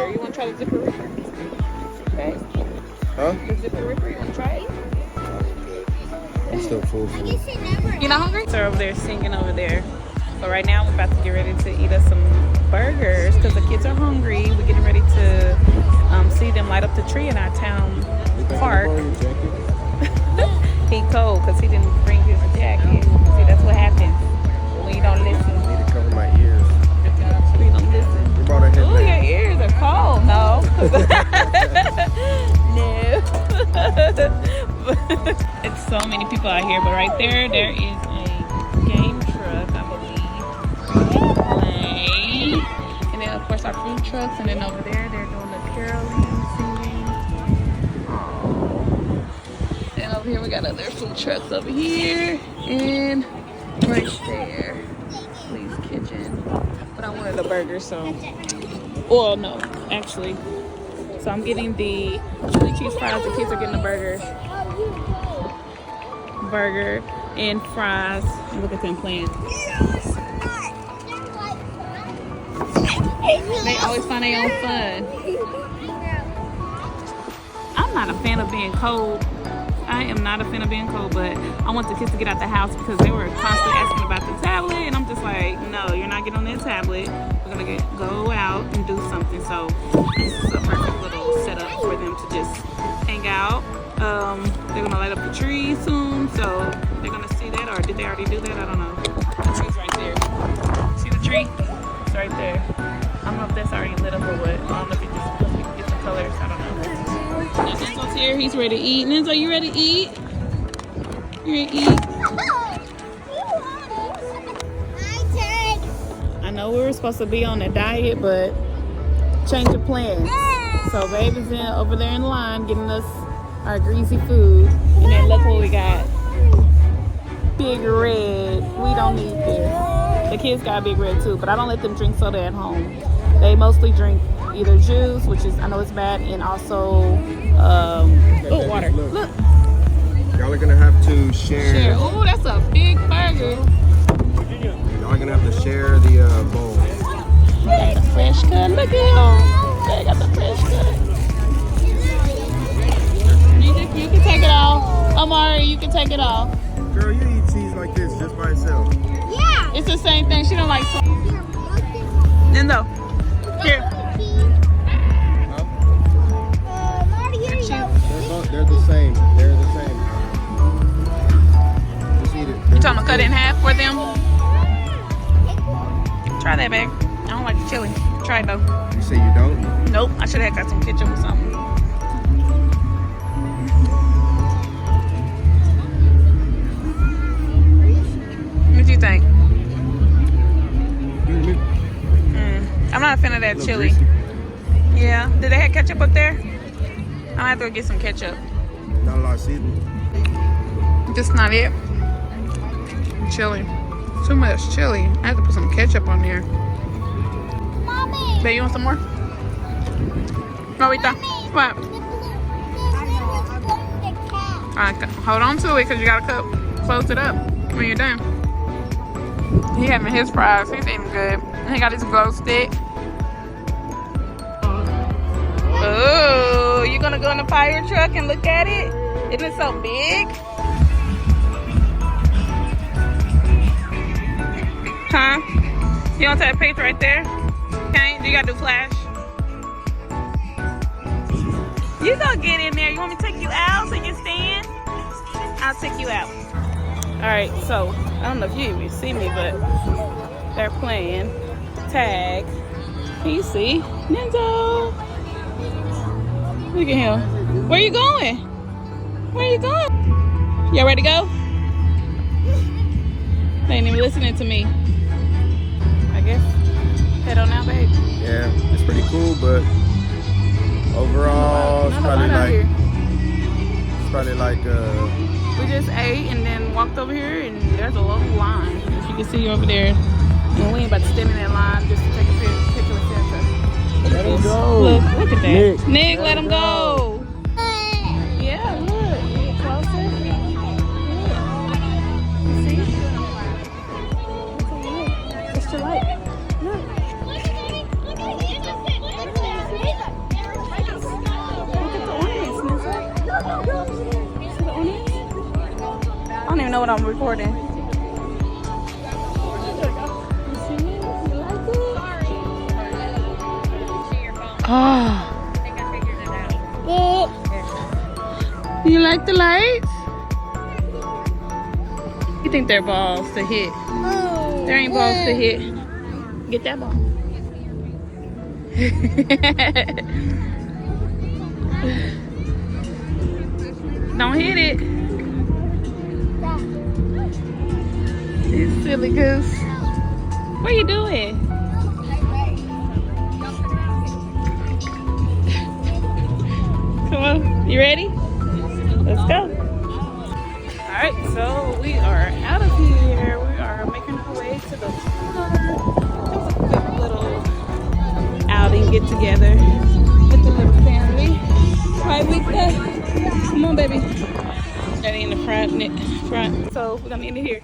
burger. You want to try the Zipper Ripper? Okay. Huh? The Zipper Ripper, you want to try it? I'm still full. You not hungry? They're over there singing over there. But right now we're about to get ready to eat us some burgers because the kids are hungry. We're getting ready to see them light up the tree in our town park. He cold because he didn't bring his jacket. See, that's what happens when you don't listen. I need to cover my ears. We don't listen. You brought a headband. Oh, your ears are cold. No. No. It's so many people out here, but right there is a game truck, I believe. And then, of course, our food trucks. And then over there, they're doing the caroling, singing. Aww. And over here, we got other food trucks over here. And right there, Lee's Kitchen. But I wanted a burger, so. Well, no, actually. So I'm getting the chili cheese fries. The kids are getting the burger and fries. And look at them playing. They always find their own fun. I'm not a fan of being cold. I am not a fan of being cold, but I want the kids to get out the house because they were constantly asking about the tablet, and I'm just like, no, you're not getting on that tablet. We're gonna go out and do something. So this is a perfect little setup for them to just hang out. They're gonna light up the tree soon, so they're gonna see that, or did they already do that? I don't know. The tree's right there. See the tree? It's right there. I don't know if that's already lit up or what. I don't know if it just gets the colors. I don't know. Now Nenzo's here. He's ready to eat. Nenzo, you ready to eat? You ready to eat? I know we were supposed to be on a diet, but change of plans. So baby's over there in line getting us our greasy food. And then look what we got. Big Red. We don't need this. The kids got Big Red too, but I don't let them drink soda at home. They mostly drink either juice, which is, I know it's bad, and also water. Look. Y'all are gonna have to share. Oh, that's a big burger. Y'all are gonna have to share the bowl. Got the fresh cut. Look at him. They got the fresh cut. You can take it off. Amari, you can take it off. Girl, you eat cheese like this just by itself. Yeah. It's the same thing. She don't like salt. Nenzo. Here. They're the same. They're the same. Just eat it. You talking about cut it in half for them? Try that, babe. I don't like the chili. Try it though. You say you don't? Nope. I should have got some ketchup or something. What do you think? I'm not a fan of that chili. Greasy. Yeah. Did they have ketchup up there? I'm gonna have to go get some ketchup. Not a lot of seasoning. Just not it. Chili. Too much chili. I have to put some ketchup on there. Mommy. Babe, you want some more? Rita, what? Alright, hold on to it because you gotta close it up when you're done. He having his fries. He's eating good. He got his glow stick. Oh, you gonna go in the fire truck and look at it? Isn't it so big? Huh? You want that page right there? Okay, you gotta do flash. You gonna get in there. You want me to take you out so you can stand? I'll take you out. Alright, so I don't know if you even see me, but they're playing tag. Can you see? Nenzo. Look at him. Where you going? Where you going? Y'all ready to go? They ain't even listening to me. I guess. Head on now, babe. Yeah, it's pretty cool, but overall, it's probably like we just ate and then walked over here, and there's a long line. As you can see over there. And we ain't about to stand in that line just to take a picture with Santa. let him go. Look at that. Nick, let him go. Yeah, look. Get closer. Look. You see? It's your light. Look. know what I'm recording. Oh. You like the lights? You think they're balls to hit? There ain't balls to hit. Get that ball. Don't hit it. It's silly goose. What are you doing? Come on, you ready? Let's go. Alright, so we are out of here. We are making our way to the car. It was a quick little outing, get together with the little family. Right, Lisa? Come on, baby. Daddy in the front. So we're gonna end it here.